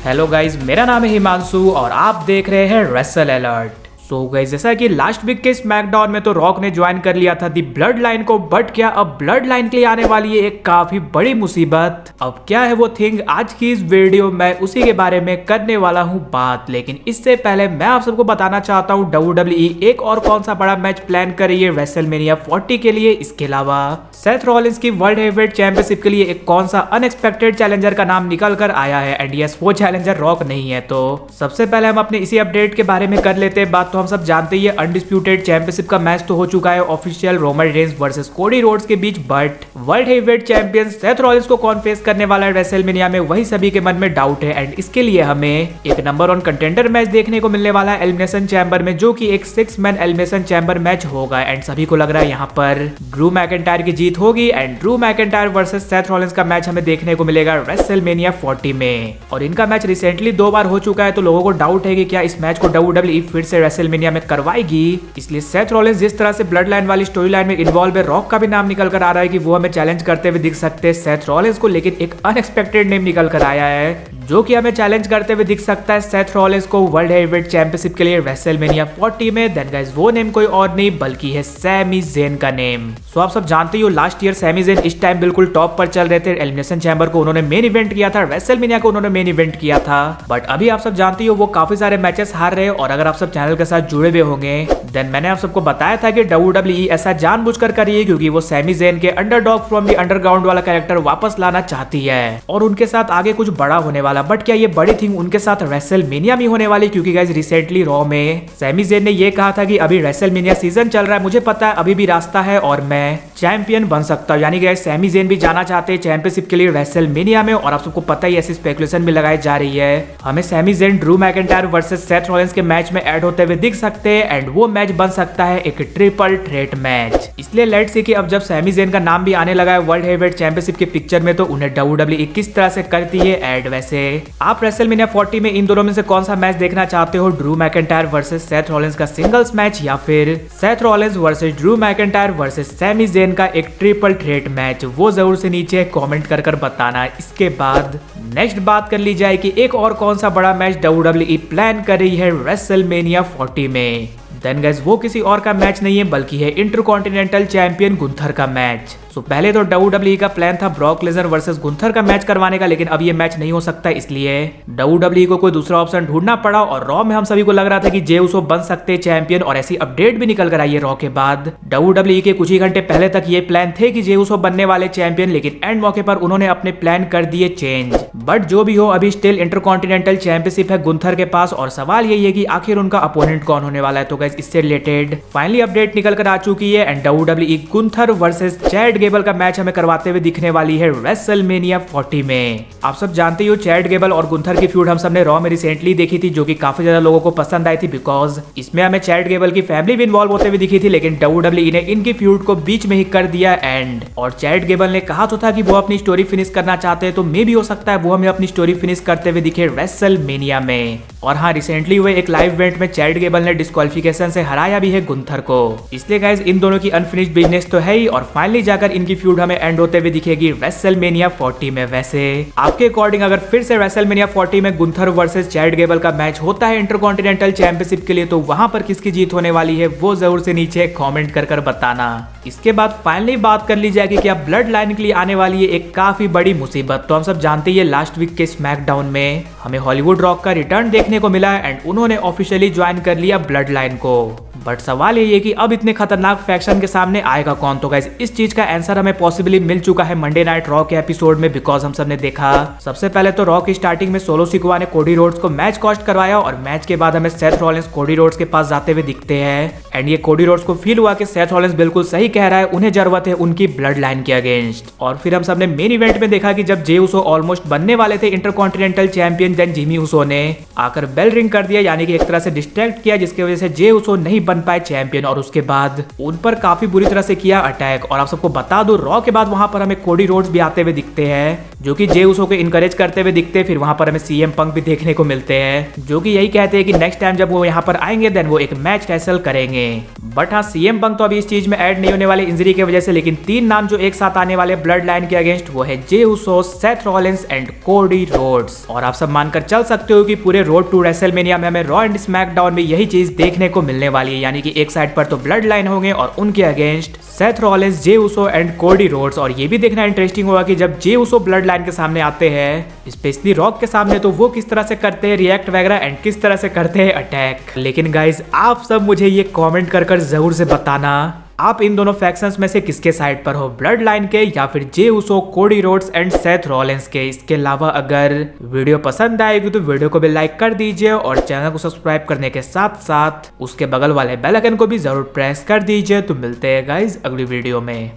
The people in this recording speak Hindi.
हेलो गाइज, मेरा नाम है हिमांशु और आप देख रहे हैं रेसल अलर्ट। सो गाइज, जैसा कि लास्ट वीक के स्मैकडाउन में तो रॉक ने ज्वाइन कर लिया था दी ब्लड लाइन को, बट क्या अब ब्लड लाइन के लिए आने वाली है एक काफी बड़ी मुसीबत। अब क्या है वो थिंग, आज की इस वीडियो में उसी के बारे में करने वाला हूँ बात। लेकिन इससे पहले मैं आप सबको बताना चाहता हूँ WWE एक और कौन सा बड़ा मैच प्लान कर रही है रेसलमेनिया 40 के लिए। इसके अलावा सेथ रॉलिंस की वर्ल्ड हेवीवेट चैंपियनशिप के लिए एक कौन सा अनएक्सपेक्टेड चैलेंजर का नाम निकल कर आया है, एंड यस वो चैलेंजर रॉक नहीं है। तो सबसे पहले हम अपने इसी अपडेट के बारे में कर लेते हैं बात। तो हम सब जानते ही अनडिस्प्यूटेड चैंपियनशिप का मैच तो हो चुका है official, Roman Reigns versus Cody Rhodes के बीच, but world heavyweight champion Seth Rollins को कौन फेस करने वाला है रेसलमेनिया में, वही सभी के मन में डाउट है। एंड इसके लिए हमें एक नंबर 1 कंटेंडर मैच देखने को मिलने वाला है एलिमिनेशन चैम्बर में, जो कि एक 6 मैन एलिमिनेशन चैम्बर मैच होगा। एंड सभी को लग रहा है यहाँ पर ड्रू मैकिंटायर की जीत होगी and Drew McIntyre versus Seth Rollins का मैच हमें देखने को मिलेगा रेसलमेनिया 40 में। और इनका मैच रिसेंटली 2 बार हो चुका है, तो लोगों को डाउट है कि क्या इस मैच को WWE फिर से रेसलमेनिया में करवाएगी। इसलिए सेथ रॉलिंस जिस तरह से ब्लड लाइन वाली स्टोरी लाइन में इन्वॉल्व है, रॉक का भी नाम निकल कर आ रहा है कि वो हमें चैलेंज करते हुए दिख सकते हैं सेथ रॉलिंस को। लेकिन एक अनएक्सपेक्टेड नेम निकल कर आया है जो कि हमें चैलेंज करते हुए दिख सकता है सेथ रॉलिंस को वर्ल्ड हेवीवेट चैंपियनशिप के लिए रेसलमेनिया 40 में। देन गाइस वो नेम कोई और नहीं बल्कि है सैमी ज़ेन का नेम। सो आप सब जानते हो लास्ट ईयर सैमी ज़ेन इस टाइम बिल्कुल टॉप पर चल रहे थे। एलिमिनेशन चैम्बर को उन्होंने मेन इवेंट किया था, रेसलमेनिया को उन्होंने मेन इवेंट किया था, बट अभी आप सब जानते हो वो काफी सारे मैचेस हार रहे हैं। और अगर आप सब चैनल के साथ जुड़े हुए होंगे देन मैंने आप सबको बताया था कि WWE ऐसा जानबूझकर कर रही है क्योंकि वो सैमी ज़ेन के अंडरडॉग फ्रॉम द अंडरग्राउंड वाला कैरेक्टर वापस लाना चाहती है और उनके साथ आगे कुछ बड़ा होने वाला। बट क्या ये बड़ी थिंग उनके साथ रेसलमेनिया में होने वाली, क्योंकि गाइस रिसेंटली रॉ में सैमी ज़ेन ने ये कहा था कि अभी रेसलमेनिया सीजन चल रहा है, मुझे पता है अभी भी रास्ता है और मैं चैंपियन बन सकता हूँ। यानी गाइस सैमी ज़ेन भी जाना चाहते हैं चैंपियनशिप के लिए रेसलमेनिया में। और आप सबको पता ही ऐसी स्पेकुलेशन भी लगाई जा रही है हमें Sami Zayn Drew McIntyre versus Seth Rollins के मैच में ऐड होते हुए दिख सकते हैं एंड वो मैच बन सकता है एक ट्रिपल थ्रेट मैच। इसलिए लेट्स सी कि अब जब सैमी ज़ेन का नाम भी आने लगा है वर्ल्ड हेवीवेट चैंपियनशिप के पिक्चर में, तो उन्हें WWE किस तरह से करती है ऐड। वैसे आप रेसलमेनिया 40 में इन दोनों में से कौन सा मैच देखना चाहते हो, Drew McIntyre versus Seth Rollins का सिंगल्स मैच या फिर Seth Rollins versus Drew McIntyre versus Sami Zayn का एक ट्रिपल थ्रेट मैच, वो जरूर से नीचे कमेंट कर बताना। इसके बाद नेक्स्ट बात कर ली जाए कि एक और कौन सा बड़ा मैच WWE प्लान कर रही है रेसलमेनिया 40 में। देन गाइस वो किसी और का मैच नहीं है बल्कि है इंटरकॉन्टिनेंटल चैंपियन गुंथर का मैच। तो पहले तो WWE का प्लान था ब्रॉक लेसनर वर्सेस गुंथर का मैच करवाने का, लेकिन अब ये मैच नहीं हो सकता, इसलिए WWE को कोई दूसरा ऑप्शन ढूंढना पड़ा। और रॉ में हम सभी को लग रहा था कि जे उसो बन सकते हैं चैंपियन, और ऐसी अपडेट भी निकल कर आई है रॉ के बाद। WWE के कुछ ही घंटे पहले तक ये प्लान थे कि जे उसो बनने वाले चैंपियन, लेकिन एंड मौके पर उन्होंने अपने प्लान कर दिए चेंज। बट जो भी हो, अभी स्टिल इंटरकॉन्टिनेंटल चैंपियनशिप है गुंथर के पास और सवाल यही है कि आखिर उनका अपोनेंट कौन होने वाला है। तो गाइस इससे रिलेटेड फाइनली अपडेट निकल कर आ चुकी है and WWE Gunther versus Chad Gable का मैच हमें करवाते हुए दिखने वाली है रेसलमेनिया 40 में। आप सब जानते हो चैड गेबल और गुंथर की फ्यूड हम सबने रॉ में रिसेंटली देखी थी, जो कि काफी ज्यादा लोगों को पसंद आई थी बिकॉज इसमें हमें चैड गेबल की फैमिली भी इन्वॉल्व होते हुए दिखी थी। लेकिन WWE ने इनकी फ्यूड को बीच में ही कर दिया एंड, और चैड गेबल ने कहा तो था कि वो अपनी स्टोरी फिनिश करना चाहते हैं, तो मे भी हो सकता है वो हमें अपनी स्टोरी फिनिश करते हुए दिखे रेसलमेनिया में। और हाँ, रिसेंटली हुए एक लाइव इवेंट में चैड गेबल ने डिस्क्वालिफिकेशन से हराया भी है गुंथर को। इसलिए गाइस इन दोनों की अनफिनिश्ड बिजनेस तो है ही, और फाइनली जाकर इनकी फ्यूड हमें एंड होते हुए दिखेगी रेसलमेनिया 40 में। वैसे आपके अकॉर्डिंग अगर फिर से रेसलमेनिया 40 में गुंथर वर्सेस चैड गेबल का मैच होता है इंटरकॉन्टिनेंटल चैंपियनशिप के लिए, तो वहां पर किसकी जीत होने वाली है वो जरूर से नीचे कमेंट कर बताना। इसके बाद फाइनली बात कर ली जाए कि क्या ब्लड लाइन के लिए आने वाली है एक काफी बड़ी मुसीबत। तो हम सब जानते हैं लास्ट वीक के स्मैकडाउन में हमें हॉलीवुड रॉक का रिटर्न देखने को मिला एंड उन्होंने ऑफिशियली ज्वाइन कर लिया ब्लड लाइन को। बट सवाल ये है कि अब इतने खतरनाक फैक्शन के सामने आएगा कौन। तो गाइस इस चीज का आंसर हमें पॉसिबली मिल चुका है मंडे नाइट रॉ के एपिसोड में, बिकॉज हम सब ने देखा सबसे पहले तो रॉ की स्टार्टिंग में सोलो सिकवा ने कोडी रोड्स को मैच कॉस्ट करवाया और मैच के बाद हमें सेथ रॉलिंस कोडी रोड्स के पास जाते हुए दिखते हैं एंड ये कोडी रोड्स को फील हुआ कि सेथ रॉलिंस बिल्कुल सही कह रहा है, उन्हें जरूरत है उनकी ब्लड लाइन के अगेंस्ट। और फिर हम सब ने मेन इवेंट में देखा कि जब जे उसो ऑलमोस्ट बनने वाले थे intercontinental champion, then Jimmy Uso ने आकर बेल रिंग कर दिया, यानी कि एक तरह से डिस्ट्रैक्ट किया, जिसकी वजह से जे उसो नहीं बन पाए चैंपियन। और उसके बाद उन पर काफी बुरी तरह से किया अटैक। और आप सबको बता दो रॉ के बाद वहां पर हमें कोडी रोड्स भी आते हुए दिखते हैं जो कि जे उसो को इनकरेज करते हुए दिखते हैं। फिर वहां पर हमें सीएम पंक भी देखने को मिलते हैं, जो कि यही कहते हैं कि नेक्स्ट टाइम जब वो यहाँ पर आएंगे देन वो एक मैच रेसल करेंगे। बट हाँ, सीएम पंक तो अभी इस चीज में ऐड नहीं होने वाले इंजरी की वजह से। लेकिन 3 नाम जो एक साथ आने वाले ब्लड लाइन के अगेंस्ट वो है Jey Uso, Seth Rollins and Cody Rhodes. और आप सब मानकर चल सकते हो कि पूरे रोड टू रेसलमेनिया में हमें रॉ एंड स्मैकडाउन में यही चीज देखने को मिलने वाली है, यानी कि एक साइड पर तो ब्लड लाइन होंगे और उनके against Seth Rollins, J Uso and Cody Rhodes. और ये भी देखना इंटरेस्टिंग होगा कि जब जे उसो ब्लड लाइन के सामने आते हैं, स्पेशली रॉक के सामने, तो वो किस तरह से करते हैं रिएक्ट वगैरह एंड किस तरह से करते हैं अटैक। लेकिन गाइज आप सब मुझे ये कमेंट कर जरूर से बताना, आप इन दोनों फैक्शंस में से किसके साइड पर हो, ब्लड लाइन के या फिर जे उसो, Cody Rhodes and Seth Rollins के। इसके अलावा अगर वीडियो पसंद आएगी तो वीडियो को भी लाइक कर दीजिए और चैनल को सब्सक्राइब करने के साथ साथ उसके बगल वाले बेल आइकन को भी जरूर प्रेस कर दीजिए। तो मिलते हैं गाइज अगली वीडियो में।